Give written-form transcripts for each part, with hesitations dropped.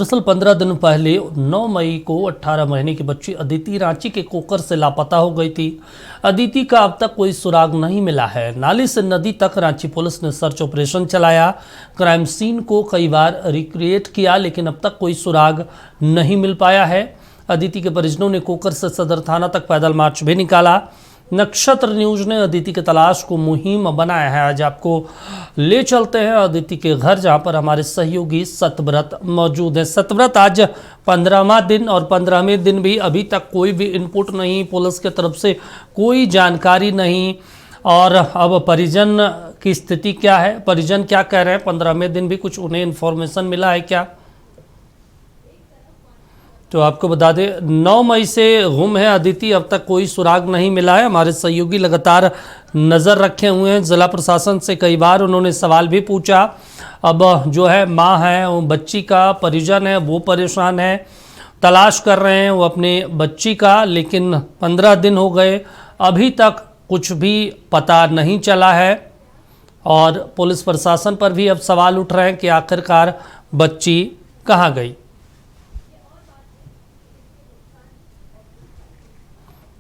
दरअसल 15 दिन पहले 9 मई को 18 महीने की बच्ची अदिति रांची के कोकर से लापता हो गई थी। अदिति का अब तक कोई सुराग नहीं मिला है। नाली से नदी तक रांची पुलिस ने सर्च ऑपरेशन चलाया, क्राइम सीन को कई बार रिक्रिएट किया, लेकिन अब तक कोई सुराग नहीं मिल पाया है। अदिति के परिजनों ने कोकर से सदर थाना तक पैदल मार्च भी निकाला। नक्षत्र न्यूज ने अदिति की तलाश को मुहिम बनाया है। आज आपको ले चलते हैं अदिति के घर, जहां पर हमारे सहयोगी सतव्रत मौजूद हैं। सतव्रत, आज 15वां दिन और 15वें दिन भी अभी तक कोई भी इनपुट नहीं, पुलिस की तरफ से कोई जानकारी नहीं, और अब परिजन की स्थिति क्या है, परिजन क्या कह रहे हैं? 15वें दिन भी कुछ उन्हें इन्फॉर्मेशन मिला है क्या? तो आपको बता दें 9 मई से गुम है अदिति, अब तक कोई सुराग नहीं मिला है। हमारे सहयोगी लगातार नज़र रखे हुए हैं। जिला प्रशासन से कई बार उन्होंने सवाल भी पूछा। अब जो है माँ है, वो बच्ची का परिजन है, वो परेशान है, तलाश कर रहे हैं वो अपने बच्ची का, लेकिन 15 दिन हो गए, अभी तक कुछ भी पता नहीं चला है। और पुलिस प्रशासन पर भी अब सवाल उठ रहे हैं कि आखिरकार बच्ची कहाँ गई।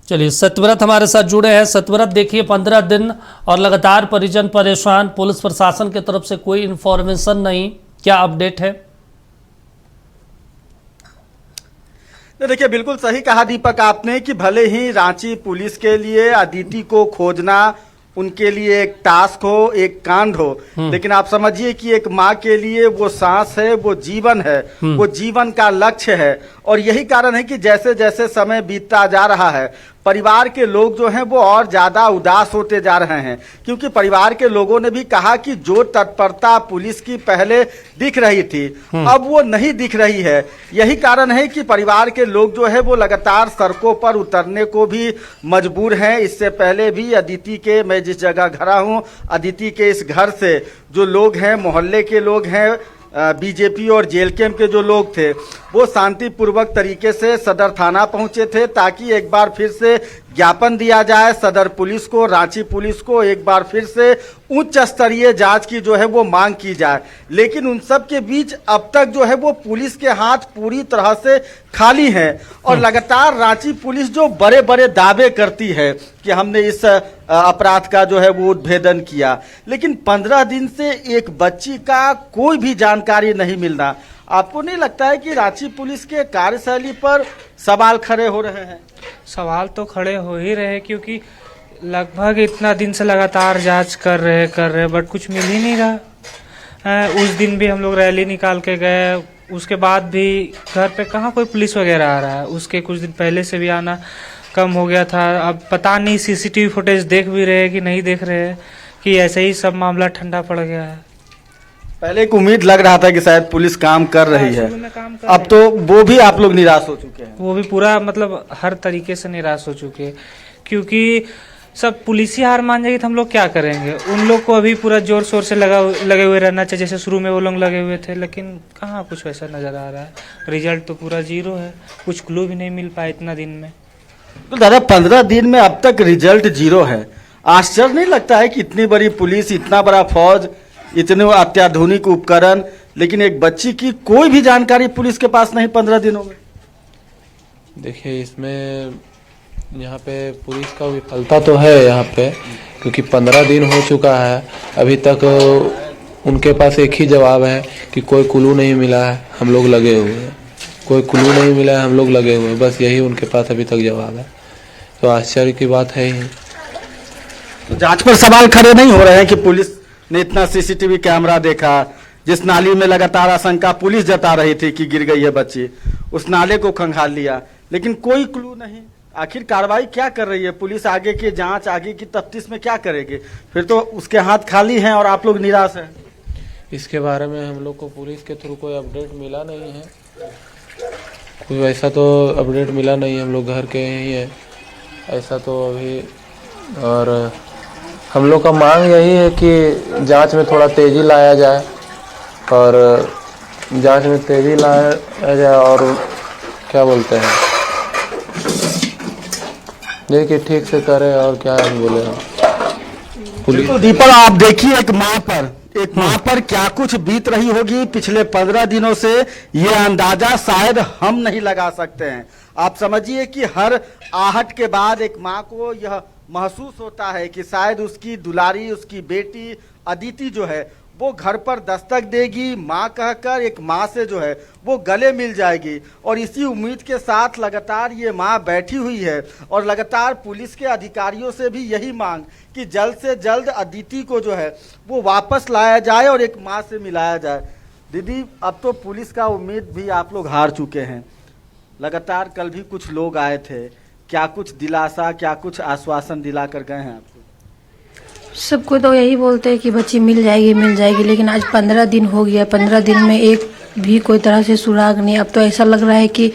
चलिए, सतव्रत हमारे साथ जुड़े हैं। सतव्रत, देखिए 15 दिन और लगातार परिजन परेशान, पुलिस प्रशासन की तरफ से कोई इन्फॉर्मेशन नहीं, क्या अपडेट है? देखिए, बिल्कुल सही कहा दीपक आपने कि भले ही रांची पुलिस के लिए अदिति को खोजना उनके लिए एक टास्क हो, एक कांड हो, लेकिन आप समझिए कि एक माँ के लिए वो सांस है, वो जीवन है, वो जीवन का लक्ष्य है। और यही कारण है कि जैसे जैसे समय बीतता जा रहा है, परिवार के लोग जो हैं वो और ज्यादा उदास होते जा रहे हैं, क्योंकि परिवार के लोगों ने भी कहा कि जो तत्परता पुलिस की पहले दिख रही थी अब वो नहीं दिख रही है। यही कारण है कि परिवार के लोग जो है वो लगातार सड़कों पर उतरने को भी मजबूर हैं। इससे पहले भी अदिति के, मैं जिस जगह खड़ा हूँ, अदिति के इस घर से जो लोग हैं, मोहल्ले के लोग हैं, बीजेपी और जेल कैंप के जो लोग थे, वो शांतिपूर्वक तरीके से सदर थाना पहुंचे थे ताकि एक बार फिर से ज्ञापन दिया जाए सदर पुलिस को, रांची पुलिस को, एक बार फिर से उच्च स्तरीय जांच की जो है वो मांग की जाए। लेकिन उन सब के बीच अब तक जो है वो पुलिस के हाथ पूरी तरह से खाली हैं और लगातार रांची पुलिस जो बड़े बड़े दावे करती है कि हमने इस अपराध का जो है वो उद्भेदन किया, लेकिन 15 दिन से एक बच्ची का कोई भी जानकारी नहीं मिलना, आपको नहीं लगता है कि रांची पुलिस के कार्यशैली पर सवाल खड़े हो रहे हैं? सवाल तो खड़े हो ही रहे, क्योंकि लगभग इतना दिन से लगातार जांच कर रहे बट कुछ मिल ही नहीं रहा। उस दिन भी हम लोग रैली निकाल के गए, उसके बाद भी घर पे कहाँ कोई पुलिस वगैरह आ रहा है। उसके कुछ दिन पहले से भी आना कम हो गया था। अब पता नहीं सीसीटीवी फुटेज देख भी रहे कि नहीं देख रहे, कि ऐसे ही सब मामला ठंडा पड़ गया है। पहले एक उम्मीद लग रहा था कि शायद पुलिस काम कर रही है, अब तो वो भी आप लोग निराश हो चुके हैं। वो भी पूरा मतलब हर तरीके से निराश हो चुके हैं, क्योंकि सब पुलिस ही हार मान जाएगी तो हम लोग क्या करेंगे। उन लोग को अभी पूरा जोर शोर से लगे हुए रहना चाहिए, जैसे शुरू में वो लोग लगे हुए थे, लेकिन कहाँ कुछ वैसा नजर आ रहा है। रिजल्ट तो पूरा जीरो है, कुछ क्लू भी नहीं मिल पाया इतना दिन में। तो दादा 15 दिन में अब तक रिजल्ट जीरो है, आश्चर्य नहीं लगता है कि इतनी बड़ी पुलिस, इतना बड़ा फौज, इतने अत्याधुनिक उपकरण, लेकिन एक बच्ची की कोई भी जानकारी पुलिस के पास नहीं 15 दिनों में? देखिए, इसमें यहाँ पे पुलिस का विफलता तो है यहाँ पे, क्योंकि 15 दिन हो चुका है, अभी तक उनके पास एक ही जवाब है कि कोई क्लू नहीं मिला है, हम लोग लगे हुए हैं। कोई क्लू नहीं मिला है, हम लोग लगे हुए हैं, बस यही उनके पास अभी तक जवाब है। तो आश्चर्य की बात है ही। तो जांच पर सवाल खड़े नहीं हो रहे हैं कि पुलिस ने इतना सीसीटीवी कैमरा देखा, जिस नाली में लगातार आशंका पुलिस जता रही थी कि गिर गई है बच्ची, उस नाले को खंगाल लिया, लेकिन कोई क्लू नहीं। आखिर कार्रवाई क्या कर रही है पुलिस? आगे की जांच, आगे की तफ्तीश में क्या करेगी? फिर तो उसके हाथ खाली हैं और आप लोग निराश हैं। इसके बारे में हम लोग को पुलिस के थ्रू कोई अपडेट मिला नहीं है, कोई वैसा तो अपडेट मिला नहीं है। हम लोग घर के ही है ऐसा तो अभी, और हम लोग का मांग यही है कि जांच में थोड़ा तेज़ी लाया जाए, और जांच में तेज़ी लाया जाए, और क्या बोलते हैं, देखिए ठीक से करे, और क्या हम बोले। पुलिस तो दीपक, आप देखिए एक माँ पर एक माँ पर क्या कुछ बीत रही होगी पिछले 15 दिनों से, ये अंदाजा शायद हम नहीं लगा सकते हैं। आप समझिए कि हर आहट के बाद एक माँ को यह महसूस होता है कि शायद उसकी दुलारी, उसकी बेटी अदिति जो है वो घर पर दस्तक देगी, माँ कहकर एक माँ से जो है वो गले मिल जाएगी। और इसी उम्मीद के साथ लगातार ये माँ बैठी हुई है और लगातार पुलिस के अधिकारियों से भी यही मांग कि जल्द से जल्द अदिति को जो है वो वापस लाया जाए और एक माँ से मिलाया जाए। दीदी, अब तो पुलिस का उम्मीद भी आप लोग हार चुके हैं। लगातार कल भी कुछ लोग आए थे, क्या कुछ दिलासा, क्या कुछ आश्वासन दिला कर गए हैं आपको? सबको तो यही बोलते हैं कि बच्ची मिल जाएगी, लेकिन आज 15 दिन हो गया। 15 दिन में एक भी कोई तरह से सुराग नहीं। अब तो ऐसा लग रहा है कि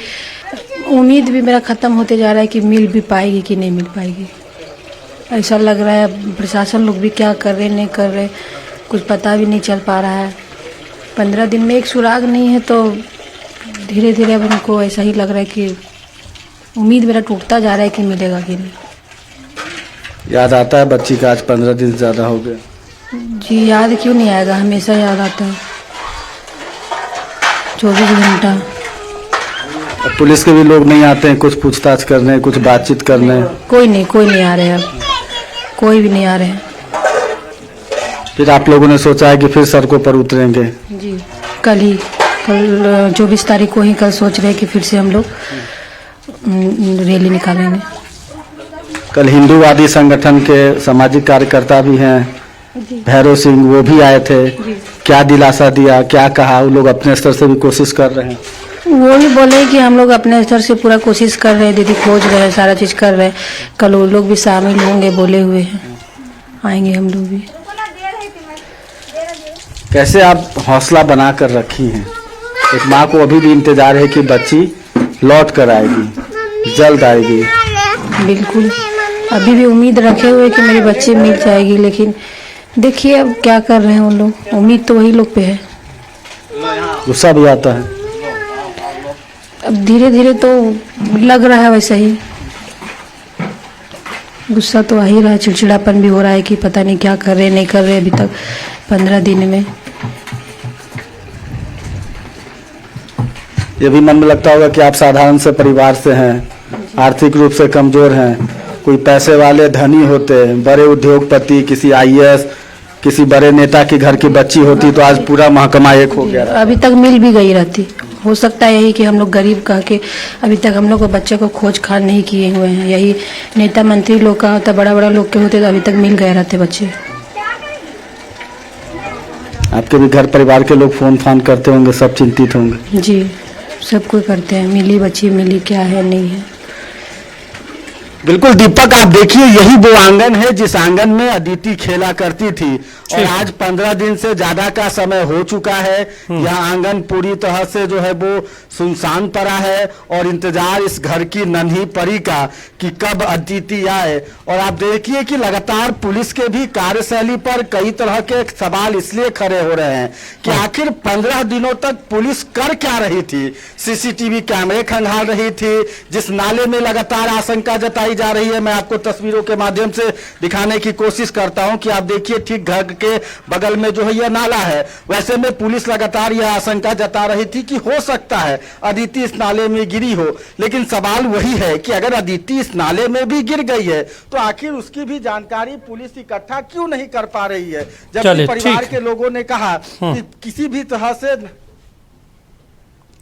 उम्मीद भी मेरा ख़त्म होते जा रहा है कि मिल भी पाएगी कि नहीं मिल पाएगी। ऐसा लग रहा है प्रशासन लोग भी क्या कर रहे नहीं कर रहे, कुछ पता भी नहीं चल पा रहा है। 15 दिन में एक सुराग नहीं है तो धीरे धीरे अब हमको ऐसा ही लग रहा है कि उम्मीद मेरा टूटता जा रहा है कि मिलेगा कि नहीं। याद आता है बच्ची का? आज 15 दिन से ज़्यादा हो गए। जी, याद क्यों नहीं आएगा, हमेशा याद आता है 24 घंटा। अब पुलिस के भी लोग नहीं आते हैं कुछ पूछताछ करने, कुछ बातचीत करने? कोई नहीं आ रहे हैं, अब कोई भी नहीं आ रहे हैं। फिर आप लोगों ने सोचा है कि फिर सड़कों पर उतरेंगे? जी, कल 24 तारीख को ही कल सोच रहे हैं कि फिर से हम लोग रैली निकालेंगे। कल हिंदूवादी संगठन के सामाजिक कार्यकर्ता भी हैं, भैरव सिंह, वो भी आए थे। क्या दिलासा दिया, क्या कहा? वो लोग अपने स्तर से भी कोशिश कर रहे हैं। वो भी बोले कि हम लोग अपने स्तर से पूरा कोशिश कर रहे हैं, दीदी खोज रहे हैं, सारा चीज़ कर रहे हैं। कल वो लोग भी शामिल होंगे, बोले हुए हैं, आएंगे हम लोग भी। कैसे आप हौसला बना कर रखी हैं? एक माँ को अभी भी इंतजार है कि बच्ची लौट कर आएगी, जल्द आएगी। बिल्कुल, अभी भी उम्मीद रखे हुए कि मेरी बच्ची मिल जाएगी, लेकिन देखिए अब क्या कर रहे हैं उन लोग। उम्मीद तो वही लोग पे है। गुस्सा भी आता है? अब धीरे धीरे तो लग रहा है वैसा ही, गुस्सा तो आ ही रहा है, चिड़चिड़ापन भी हो रहा है कि पता नहीं क्या कर रहे नहीं कर रहे अभी तक 15 दिन में। ये भी मन में लगता होगा कि आप साधारण से परिवार से हैं, आर्थिक रूप से कमजोर हैं। कोई पैसे वाले धनी होते, बड़े उद्योगपति, किसी आईएएस, किसी बड़े नेता के घर की बच्ची होती तो आज पूरा महकमा एक हो गया। अभी तक मिल भी गई रहती। हो सकता है यही कि हम लोग गरीब कह के अभी तक हम लोग को बच्चे को खोज खान नहीं किए हुए हैं। यही नेता मंत्री लोग का होता, बड़ा बड़ा लोग के होते तो अभी तक मिल गए रहते बच्चे। आपके भी घर परिवार के लोग फोन फान करते होंगे, सब चिंतित होंगे? जी, सब कोई करते हैं, मिली बच्ची मिली, क्या है नहीं है। बिल्कुल दीपक, आप देखिए यही वो आंगन है जिस आंगन में अदिति खेला करती थी और आज 15 दिन से ज्यादा का समय हो चुका है। यह आंगन पूरी तरह से जो है वो सुनसान पड़ा है और इंतजार इस घर की नन्ही परी का कि कब अदिति आए। और आप देखिए कि लगातार पुलिस के भी कार्यशैली पर कई तरह के सवाल इसलिए खड़े हो रहे हैं कि आखिर 15 दिनों तक पुलिस कर क्या रही थी? सीसीटीवी कैमरे खंगाल रही थी, जिस नाले में लगातार आशंका जताई जा रही है। मैं आपको तस्वीरों के माध्यम से दिखाने की कोशिश करता हूं कि आप देखिए ठीक घर के बगल में जो है यह नाला है। वैसे में पुलिस लगातार यह आशंका जता रही थी कि हो सकता है अदिति इस नाले में गिरी हो, लेकिन सवाल वही है कि अगर अदिति इस नाले में भी गिर गई है तो आखिर उसकी भी जानकारी पुलिस इकट्ठा क्यों नहीं कर पा रही है, जबकि परिवार के लोगों ने कहा कि किसी भी तरह से।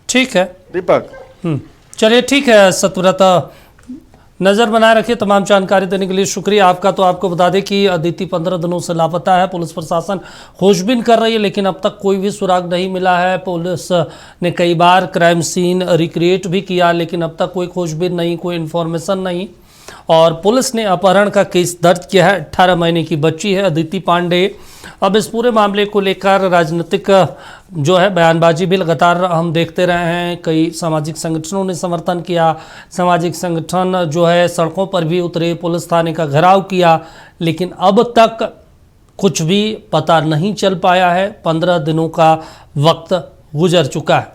ठीक है दीपक, चलिए ठीक है सतव्रता, नज़र बनाए रखिए। तमाम जानकारी देने के लिए शुक्रिया आपका। तो आपको बता दें कि अदिति 15 दिनों से लापता है। पुलिस प्रशासन खोजबीन कर रही है लेकिन अब तक कोई भी सुराग नहीं मिला है। पुलिस ने कई बार क्राइम सीन रिक्रिएट भी किया लेकिन अब तक कोई खोजबीन नहीं, कोई इन्फॉर्मेशन नहीं। और पुलिस ने अपहरण का केस दर्ज किया है। 18 महीने की बच्ची है अदिति पांडे। अब इस पूरे मामले को लेकर राजनीतिक जो है बयानबाजी भी लगातार हम देखते रहे हैं। कई सामाजिक संगठनों ने समर्थन किया, सामाजिक संगठन जो है सड़कों पर भी उतरे, पुलिस थाने का घेराव किया, लेकिन अब तक कुछ भी पता नहीं चल पाया है। 15 दिनों का वक्त गुजर चुका है।